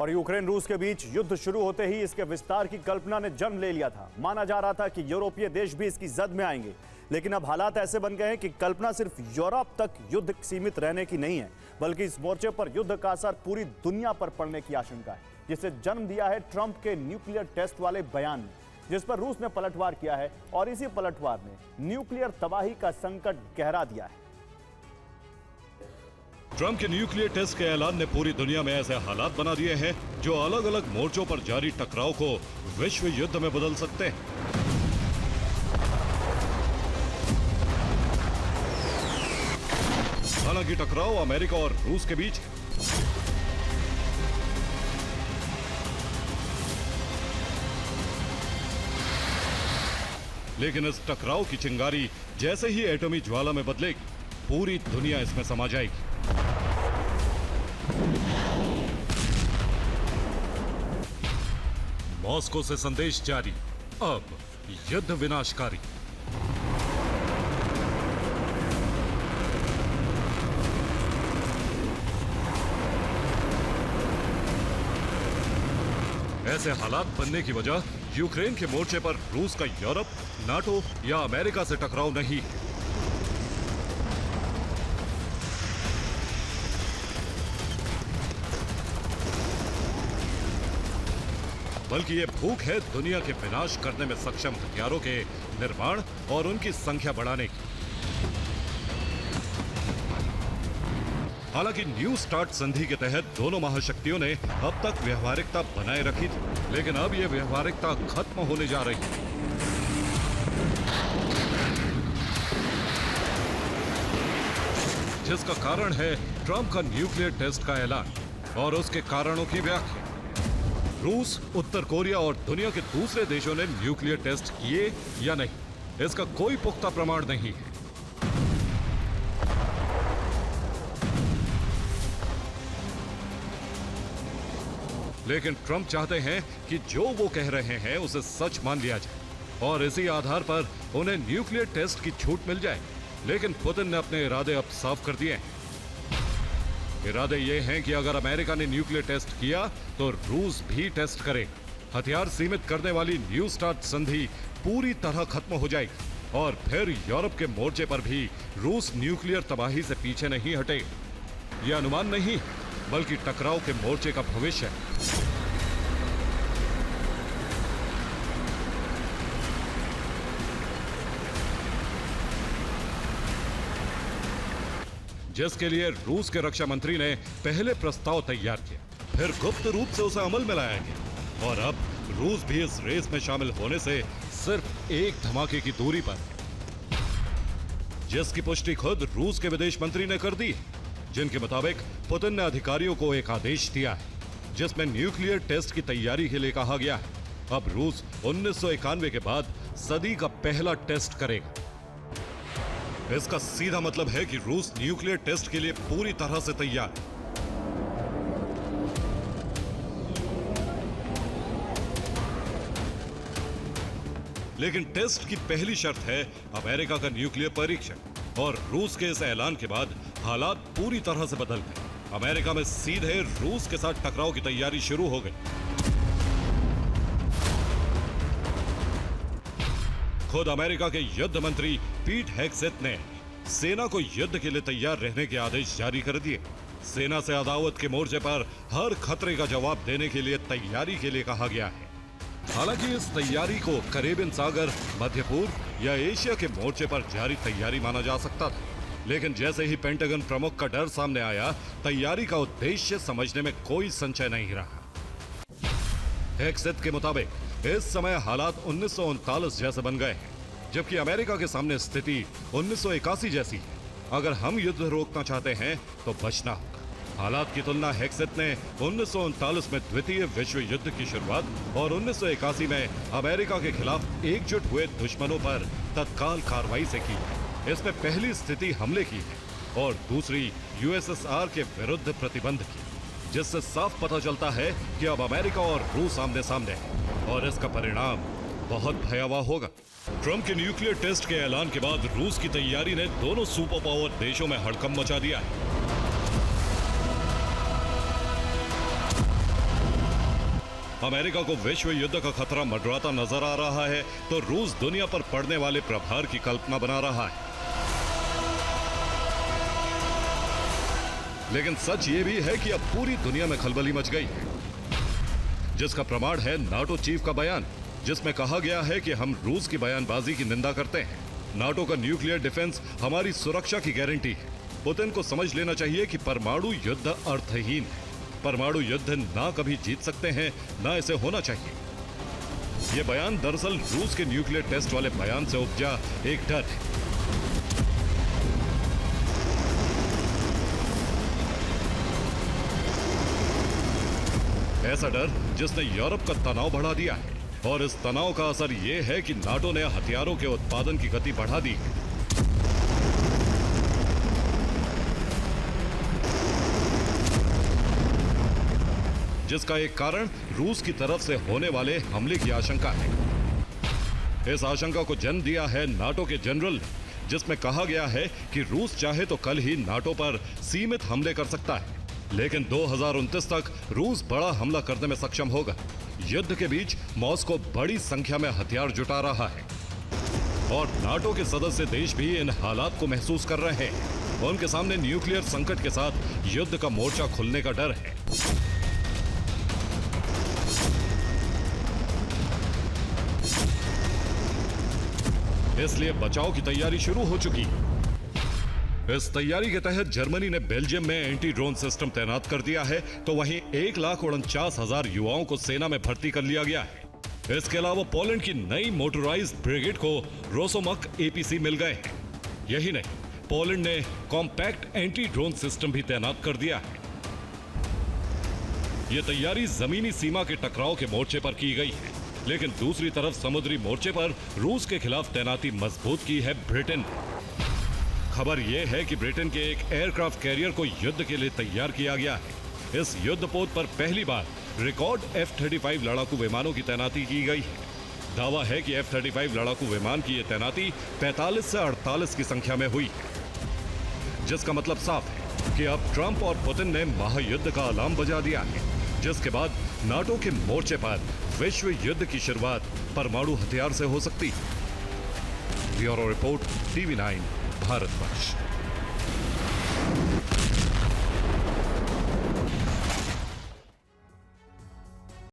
और यूक्रेन रूस के बीच युद्ध शुरू होते ही इसके विस्तार की कल्पना ने जन्म ले लिया था। माना जा रहा था कि यूरोपीय देश भी इसकी जद में आएंगे, लेकिन अब हालात ऐसे बन गए हैं कि कल्पना सिर्फ यूरोप तक युद्ध सीमित रहने की नहीं है, बल्कि इस मोर्चे पर युद्ध का असर पूरी दुनिया पर पड़ने की आशंका है, जिसे जन्म दिया है ट्रंप के न्यूक्लियर टेस्ट वाले बयान ने, जिस पर रूस ने पलटवार किया है और इसी पलटवार ने न्यूक्लियर तबाही का संकट गहरा दिया है। ट्रंप के न्यूक्लियर टेस्ट के ऐलान ने पूरी दुनिया में ऐसे हालात बना दिए हैं जो अलग अलग मोर्चों पर जारी टकराव को विश्व युद्ध में बदल सकते हैं। हालांकि टकराव अमेरिका और रूस के बीच है। लेकिन इस टकराव की चिंगारी जैसे ही एटमी ज्वाला में बदलेगी, पूरी दुनिया इसमें समा जाएगी। मॉस्को से संदेश जारी, अब युद्ध विनाशकारी। ऐसे हालात बनने की वजह यूक्रेन के मोर्चे पर रूस का यूरोप, नाटो या अमेरिका से टकराव नहीं है, बल्कि ये भूख है दुनिया के विनाश करने में सक्षम हथियारों के निर्माण और उनकी संख्या बढ़ाने की। हालांकि न्यू स्टार्ट संधि के तहत दोनों महाशक्तियों ने अब तक व्यवहारिकता बनाए रखी थी, लेकिन अब यह व्यवहारिकता खत्म होने जा रही है। जिसका कारण है ट्रंप का न्यूक्लियर टेस्ट का ऐलान और उसके कारणों की व्याख्या। रूस, उत्तर कोरिया और दुनिया के दूसरे देशों ने न्यूक्लियर टेस्ट किए या नहीं, इसका कोई पुख्ता प्रमाण नहीं है। लेकिन ट्रंप चाहते हैं कि जो वो कह रहे हैं उसे सच मान लिया जाए और इसी आधार पर उन्हें न्यूक्लियर टेस्ट की छूट मिल जाए। लेकिन पुतिन ने अपने इरादे अब साफ कर दिए हैं। इरादे ये हैं कि अगर अमेरिका ने न्यूक्लियर टेस्ट किया तो रूस भी टेस्ट करेगा। हथियार सीमित करने वाली न्यू स्टार्ट संधि पूरी तरह खत्म हो जाएगी और फिर यूरोप के मोर्चे पर भी रूस न्यूक्लियर तबाही से पीछे नहीं हटेगा। यह अनुमान नहीं, बल्कि टकराव के मोर्चे का भविष्य है। जिसके लिए रूस के रक्षा मंत्री ने पहले प्रस्ताव तैयार किया, फिर गुप्त रूप से उसे अमल में लाया गया और अब रूस भी इस रेस में शामिल होने से सिर्फ एक धमाके की दूरी पर है, जिसकी पुष्टि खुद रूस के विदेश मंत्री ने कर दी, जिनके मुताबिक पुतिन ने अधिकारियों को एक आदेश दिया है जिसमें न्यूक्लियर टेस्ट की तैयारी के लिए कहा गया है। अब रूस 1991 के बाद सदी का पहला टेस्ट करेगा। इसका सीधा मतलब है कि रूस न्यूक्लियर टेस्ट के लिए पूरी तरह से तैयार है। लेकिन टेस्ट की पहली शर्त है अमेरिका का न्यूक्लियर परीक्षण और रूस के इस ऐलान के बाद हालात पूरी तरह से बदल गए। अमेरिका में सीधे रूस के साथ टकराव की तैयारी शुरू हो गई। खुद अमेरिका के युद्ध मंत्री पीट हेग्सेथ ने सेना को युद्ध के लिए तैयार रहने के आदेश जारी कर दिए। सेना से अदावत के मोर्चे पर हर खतरे का जवाब देने के लिए तैयारी के लिए कहा गया है। हालांकि इस तैयारी को कैरेबियन सागर, मध्य पूर्व या एशिया के मोर्चे पर जारी तैयारी माना जा सकता था, लेकिन जैसे ही पेंटागन प्रमुख का डर सामने आया, तैयारी का उद्देश्य समझने में कोई संशय नहीं रहा। हेग्सेथ के मुताबिक इस समय हालात 1939 जैसे बन गए हैं, जबकि अमेरिका के सामने स्थिति 1981 जैसी है। अगर हम युद्ध रोकना चाहते हैं तो बचना होगा। हालात की तुलना हेग्सेथ ने 1939 में द्वितीय विश्व युद्ध की शुरुआत और 1981 में अमेरिका के खिलाफ एकजुट हुए दुश्मनों पर तत्काल कार्रवाई से की। इसमें पहली स्थिति हमले की है और दूसरी यूएसएसआर के विरुद्ध प्रतिबंध की, जिससे साफ पता चलता है कि अब अमेरिका और रूस आमने सामने है और इसका परिणाम बहुत भयावह होगा। ट्रंप के न्यूक्लियर टेस्ट के ऐलान के बाद रूस की तैयारी ने दोनों सुपर पावर देशों में हड़कंप मचा दिया है। अमेरिका को विश्व युद्ध का खतरा मंडराता नजर आ रहा है तो रूस दुनिया पर पड़ने वाले प्रभार की कल्पना बना रहा है। लेकिन सच ये भी है कि अब पूरी दुनिया में खलबली मच गई है, जिसका प्रमाण है नाटो चीफ का बयान, जिसमें कहा गया है कि हम रूस की बयानबाजी की निंदा करते हैं। नाटो का न्यूक्लियर डिफेंस हमारी सुरक्षा की गारंटी है। पुतिन को समझ लेना चाहिए कि परमाणु युद्ध अर्थहीन है। परमाणु युद्ध ना कभी जीत सकते हैं, ना इसे होना चाहिए। यह बयान दरअसल रूस के न्यूक्लियर टेस्ट वाले बयान से उपजा एक डर है। ऐसा डर जिसने यूरोप का तनाव बढ़ा दिया है, और इस तनाव का असर यह है कि नाटो ने हथियारों के उत्पादन की गति बढ़ा दी है। जिसका एक कारण रूस की तरफ से होने वाले हमले की आशंका है। इस आशंका को जन्म दिया है नाटो के जनरल ने, जिसमें कहा गया है कि रूस चाहे तो कल ही नाटो पर सीमित हमले कर सकता है, लेकिन 2029 तक रूस बड़ा हमला करने में सक्षम होगा। युद्ध के बीच मॉस्को बड़ी संख्या में हथियार जुटा रहा है और नाटो के सदस्य देश भी इन हालात को महसूस कर रहे हैं। उनके सामने न्यूक्लियर संकट के साथ युद्ध का मोर्चा खुलने का डर है। इसलिए बचाव की तैयारी शुरू हो चुकी है। इस तैयारी के तहत जर्मनी ने बेल्जियम में एंटी ड्रोन सिस्टम तैनात कर दिया है, तो वहीं 1,49,000 युवाओं को सेना में भर्ती कर लिया गया है। इसके अलावा पोलैंड की नई मोटराइज्ड ब्रिगेड को रोसोमक एपीसी मिल गए हैं। यही नहीं, पोलैंड ने कॉम्पैक्ट एंटी ड्रोन सिस्टम भी तैनात कर दिया है। यह तैयारी जमीनी सीमा के टकराव के मोर्चे पर की गई है, लेकिन दूसरी तरफ समुद्री मोर्चे पर रूस के खिलाफ तैनाती मजबूत की है ब्रिटेन ने। खबर यह है कि ब्रिटेन के एक एयरक्राफ्ट कैरियर को युद्ध के लिए तैयार किया गया है। इस युद्धपोत पर पहली बार रिकॉर्ड F-35 लड़ाकू विमानों की तैनाती की गई है। दावा है कि F-35 लड़ाकू विमान की यह तैनाती 45 से 48 की संख्या में हुई है, जिसका मतलब साफ है कि अब ट्रंप और पुतिन ने महायुद्ध का अलार्म बजा दिया है, जिसके बाद नाटो के मोर्चे पर विश्व युद्ध की शुरुआत परमाणु हथियार से हो सकती है। Bureau report, TV9 Bharatvarsh.